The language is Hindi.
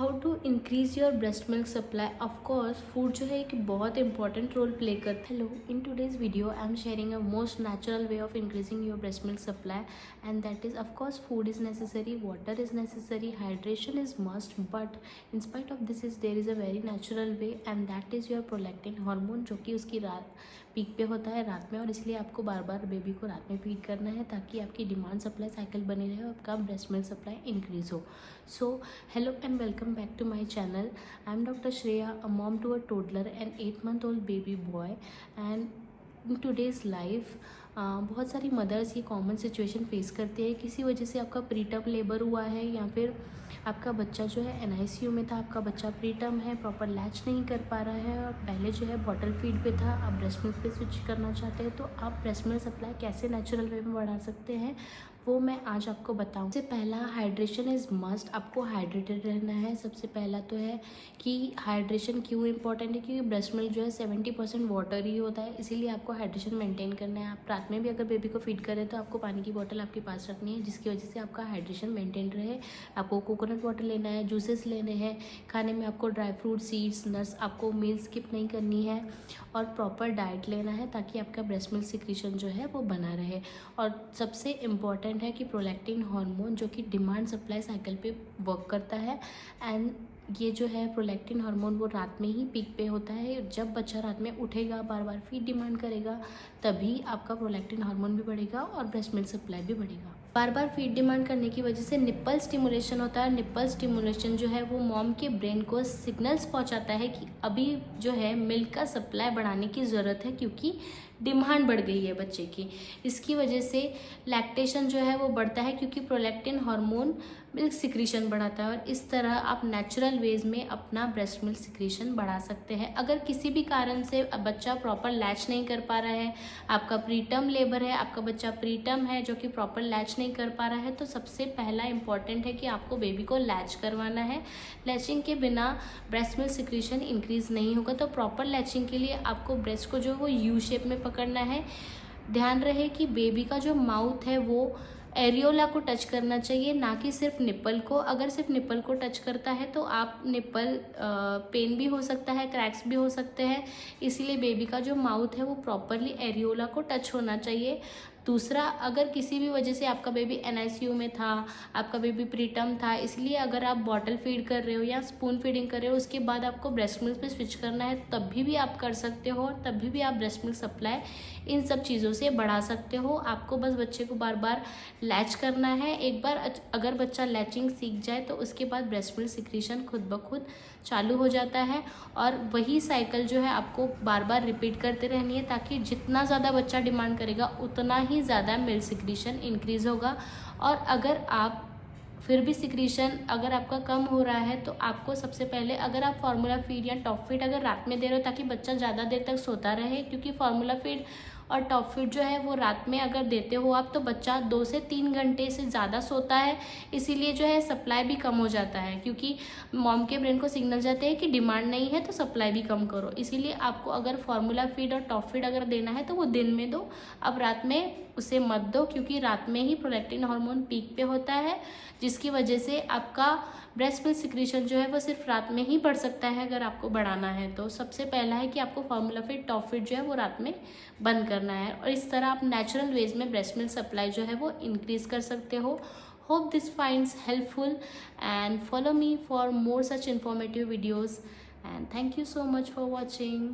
How to increase your breast milk supply. Of course food जो है एक बहुत इंपॉर्टेंट रोल प्ले करता है। Hello, in today's video I am sharing a most natural way of increasing your breast milk supply, and that is of course food is necessary, water is necessary, hydration is must, but in spite of this is there is a very natural way, and that is your prolactin hormone, जो कि उसकी रात पीक पे होता है रात में, और इसलिए आपको बार बार बेबी को रात में फीड करना है ताकि आपकी डिमांड सप्लाई साइकिल बनी रहे और आपका ब्रेस्ट मिल्क सप्लाई इंक्रीज हो। So, hello and welcome back to my channel. I am Dr. Shreya, a mom to a toddler and 8-month-old baby boy. And in today's life, बहुत सारी मदर्स ये कॉमन सिचुएशन फेस करते हैं। किसी वजह से आपका प्रीटर्म लेबर हुआ है या फिर आपका बच्चा जो है NICU में था, आपका बच्चा प्रीटर्म है, प्रॉपर लैच नहीं कर पा रहा है, और पहले जो है बॉटल फीड पे था, आप ब्रेस्ट मिल्क पे स्विच करना चाहते हैं, तो आप ब्रेस्ट मिल्क सप्लाई कैसे नेचुरल वे में बढ़ा सकते हैं वो मैं आज आपको बताऊं। सबसे पहला, हाइड्रेशन इज़ मस्ट। आपको हाइड्रेटेड रहना है। सबसे पहला तो है कि हाइड्रेशन क्यों इंपॉर्टेंट है, क्योंकि ब्रेस्ट मिल्क जो है 70% वाटर ही होता है, इसीलिए आपको हाइड्रेशन मेंटेन करना है। आप रात में भी अगर बेबी को फीड करें तो आपको पानी की बोतल आपके पास रखनी है, जिसकी वजह से आपका हाइड्रेशन मेंटेन रहे। आपको कोकोनट वाटर लेना है, जूसेस लेने हैं, खाने में आपको ड्राई फ्रूट, सीड्स, नट्स, आपको मील स्किप नहीं करनी है, और प्रॉपर डाइट लेना है ताकि आपका ब्रेस्ट मिल्क सिक्रीशन जो है वो बना रहे। और सबसे इम्पॉर्टेंट है कि प्रोलैक्टिन हार्मोन, जो कि डिमांड सप्लाई साइकिल पे वर्क करता है, एंड ये जो है प्रोलैक्टिन हार्मोन वो रात में ही पीक पे होता है। जब बच्चा रात में उठेगा, बार बार फीड डिमांड करेगा, तभी आपका प्रोलैक्टिन हार्मोन भी बढ़ेगा और ब्रेस्ट मिल्क सप्लाई भी बढ़ेगा। बार बार फीड डिमांड करने की वजह से निप्पल स्टिमुलेशन होता है। निप्पल स्टिमुलेशन जो है वो मॉम के ब्रेन को सिग्नल्स पहुंचाता है कि अभी जो है मिल्क का सप्लाई बढ़ाने की ज़रूरत है, क्योंकि डिमांड बढ़ गई है बच्चे की। इसकी वजह से लैक्टेशन जो है वो बढ़ता है, क्योंकि प्रोलैक्टिन हार्मोन मिल्क सिक्रीशन बढ़ाता है, और इस तरह आप नेचुरल वेज में अपना ब्रेस्ट मिल्क सिक्रीशन बढ़ा सकते हैं। अगर किसी भी कारण से बच्चा प्रॉपर लैच नहीं कर पा रहा है, आपका प्रीटर्म लेबर है, आपका बच्चा प्रीटर्म है जो कि प्रॉपर लैच नहीं कर पा रहा है, तो सबसे पहला इंपॉर्टेंट है कि आपको बेबी को लैच करवाना है। लैचिंग के बिना ब्रेस्ट मिल्क सिक्रीशन इंक्रीज नहीं होगा। तो प्रॉपर लैचिंग के लिए आपको ब्रेस्ट को जो वो यू शेप में पकड़ना है। ध्यान रहे कि बेबी का जो माउथ है वो एरियोला को टच करना चाहिए, ना कि सिर्फ निप्पल को। अगर सिर्फ निप्पल को टच करता है तो आप निप्पल पेन भी हो सकता है, क्रैक्स भी हो सकते हैं, इसीलिए बेबी का जो माउथ है वो प्रॉपरली एरियोला को टच होना चाहिए। दूसरा, अगर किसी भी वजह से आपका बेबी NICU में था, आपका बेबी प्रीटर्म था, इसलिए अगर आप बॉटल फीड कर रहे हो या स्पून फीडिंग कर रहे हो, उसके बाद आपको ब्रेस्ट मिल्क पे स्विच करना है, तभी भी आप कर सकते हो, और तभी भी आप ब्रेस्ट मिल्क सप्लाई इन सब चीज़ों से बढ़ा सकते हो। आपको बस बच्चे को बार बार लैच करना है। एक बार अगर बच्चा लैचिंग सीख जाए तो उसके बाद ब्रेस्ट मिल्क सिक्रीशन खुद ब खुद चालू हो जाता है, और वही साइकिल जो है आपको बार बार रिपीट करते रहनी है, ताकि जितना ज़्यादा बच्चा डिमांड करेगा उतना ही ज़्यादा मिल्क सिक्रीशन इंक्रीज़ होगा। और अगर आप फिर भी सिक्रीशन अगर आपका कम हो रहा है, तो आपको सबसे पहले, अगर आप फार्मूला फीड या टॉप फीड अगर रात में दे रहे हो ताकि बच्चा ज़्यादा देर तक सोता रहे, क्योंकि फार्मूला फीड और टॉप फीड जो है वो रात में अगर देते हो आप, तो बच्चा 2 से 3 घंटे से ज़्यादा सोता है, इसीलिए जो है सप्लाई भी कम हो जाता है, क्योंकि मॉम के ब्रेन को सिग्नल जाते हैं कि डिमांड नहीं है तो सप्लाई भी कम करो। इसीलिए आपको अगर फार्मूला फीड और टॉप फीड अगर देना है तो वो दिन में दो, अब रात में उसे मत दो, क्योंकि रात में ही प्रोलैक्टिन हार्मोन पीक पे होता है, जिसकी वजह से आपका ब्रेस्ट मिल्क सिक्रीशन जो है वो सिर्फ रात में ही बढ़ सकता है अगर आपको बढ़ाना है। तो सबसे पहला है कि आपको फार्मूला फीड, टॉप फीड जो है वो रात में बंद करना है, और इस तरह आप नेचुरल वेज में ब्रेस्ट मिल्क सप्लाई जो है वो इंक्रीज कर सकते हो। Hope this finds helpful, and follow me for more such informative videos, and thank you so much for watching.